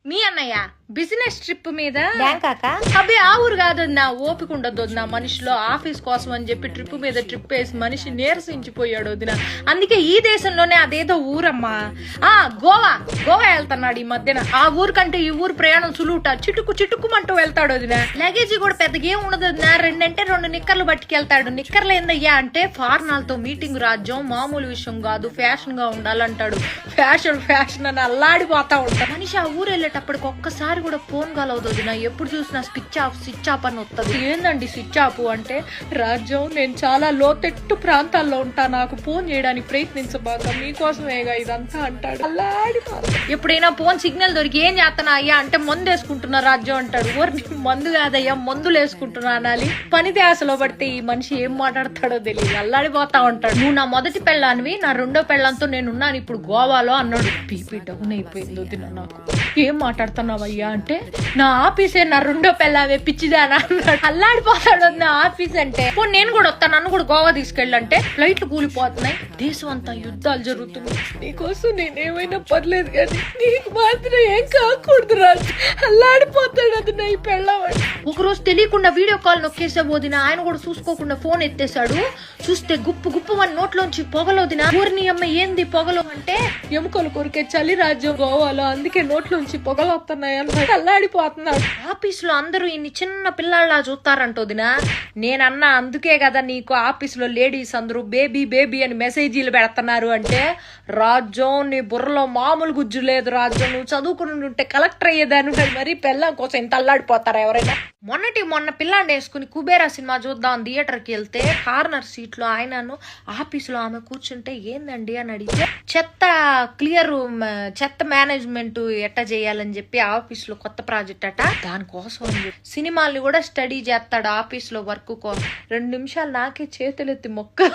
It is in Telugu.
మీ అన్నయ్య బిజినెస్ ట్రిప్ మీద బ్యాంకాక అబ్బే ఆ ఊరు కాదు నా ఓపిక ఉండదు నా మనిషిలో ఆఫీస్ కోసం అని చెప్పి ట్రిప్ మీద ట్రిప్ వేసి మనిషి నీరసించిపోయాడు వదిన. అందుకే ఈ దేశంలోనే అదేదో ఊరమ్మా గోవా వెళ్తున్నాడు ఈ మధ్యన. ఆ ఊరు కంటే ఈ ఊరు ప్రయాణం సులువుట చిటుక్కుమంటూ వెళ్తాడు వదిన. లగేజీ కూడా పెద్దగా ఏం ఉండదు వదిన. రెండు నిక్కర్లు పట్టుకెళ్తాడు. నిక్కర్లు ఏందయ్యా అంటే ఫారినర్లతో మీటింగ్ రాజ్యం మామూలు విషయం కాదు, ఫ్యాషన్ గా ఉండాలంటాడు. ఫ్యాషన్ అని అల్లాడిపోతా ఉంటాడు మనిషి. ఆ ఊరు వెళ్ళేటప్పటికి ఒక్కసారి కూడా ఫోన్ కాల్ అవుతుంది నా. ఎప్పుడు చూసినా స్విచ్ ఆఫ్ అని వస్తుంది. ఏందండి స్విచ్ ఆఫ్ అంటే, రాజ్యం నేను చాలా లోతెట్టు ప్రాంతాల్లో ఉంటా, నాకు ఫోన్ చేయడానికి ప్రయత్నించబాక, మీకోసమేగా ఇదంతా అంటాడు. ఎప్పుడైనా ఫోన్ సిగ్నల్ దొరికి ఏం చేస్తానా అయ్యా అంటే మందు వేసుకుంటున్నా రాజ్యం అంటాడు. మందు కాదయ్యా మందులు వేసుకుంటున్నా అనాలి. పని ధ్యాసలో పడితే ఈ మనిషి ఏం మాట్లాడతాడో తెలియదు, అల్లాడిపోతా ఉంటాడు. నువ్వు నా మొదటి పెళ్ళానివి, నా రెండో పెళ్ళంతో నేనున్నాను ఇప్పుడు గోవాలో అన్నాడు. బీపీ డౌన్ అయిపోయింది వదిన నాకు. ఏం మాట్లాడుతున్నావయ్యా అంటే, నా ఆఫీసే నా రెండో పెళ్ళావే పిచ్చిదానా అన్నాడు. అల్లాడిపోతాడు నా ఆఫీస్ అంటే. నేను కూడా వస్తాను, నన్ను కూడా గోవా తీసుకెళ్ళంటే ఫ్లైట్లు కూలిపోతున్నాయి, దేశం అంతా యుద్ధాలు జరుగుతున్నాయి, నీకోసం నేనేమైనా పర్లేదు కానీ నీకు మాత్రం ఏం కాకూడదు రాజు. అల్లాడిపోతాడు అది నా ఈ పెళ్ళవాడు. ఒకరోజు తెలియకుండా వీడియో కాల్ నొక్కేసే పోదిన. ఆయన కూడా చూసుకోకుండా ఫోన్ ఎత్తేసాడు. చూస్తే గుప్పు అని నోట్లోంచి పొగలోదిన. ఊరిని అమ్మ ఏంది పొగలు అంటే, ఎముకలు కొరికే చలి రాజ్యం గోవాలో, అందుకే నోట్లోంచి పొగలు వస్తున్నాయి అన్నాడు. అల్లాడిపోతున్నాడు. ఆఫీస్ లో అందరూ ఇన్ని చిన్న పిల్లల్లా చూస్తారంటోదిన. నేనన్నా అందుకే కదా నీకు ఆఫీస్ లో లేడీస్ అందరూ బేబీ అని మెసేజీలు పెడుతున్నారు అంటే, రాజ్యం నీ బుర్రలో మామూలు గుజ్జు లేదు రాజ్యం, నువ్వు చదువుకుని ఉంటే కలెక్టర్ అయ్యేదాన్ని. మరి పిల్లం కోసం ఇంత అల్లాడిపోతారా ఎవరైనా? మొన్న పిల్లాన్ని వేసుకుని కుబేరా సినిమా చూద్దాం థియేటర్కి వెళ్తే కార్నర్ సీట్ లో ఆయనను ఆఫీసులో ఆమె కూర్చుంటే ఏందండి అని అడిగితే, చెత్త మేనేజ్మెంట్ ఎట్ట చేయాలని చెప్పి ఆఫీస్ లో కొత్త ప్రాజెక్ట్ అట, దానికోసం సినిమాల్ని కూడా స్టడీ చేస్తాడు ఆఫీస్ లో వర్క్ కోసం. 2 నిమిషాలు నాకే చేతులెత్తి మొక్క